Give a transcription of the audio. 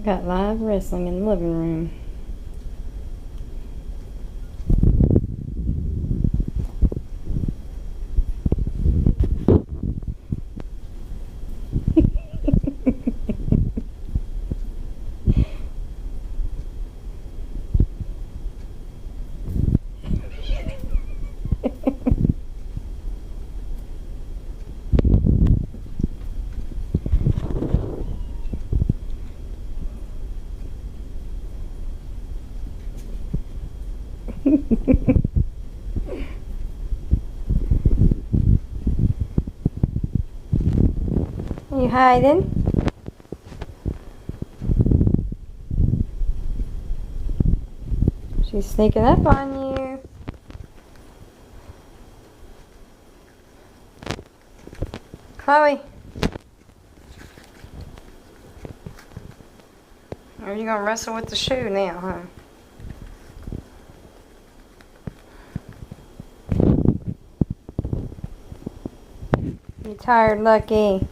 Got live wrestling in the living room. You hiding? She's sneaking up on you. Chloe. Are you gonna wrestle with the shoe now, huh? You tired, Lucky?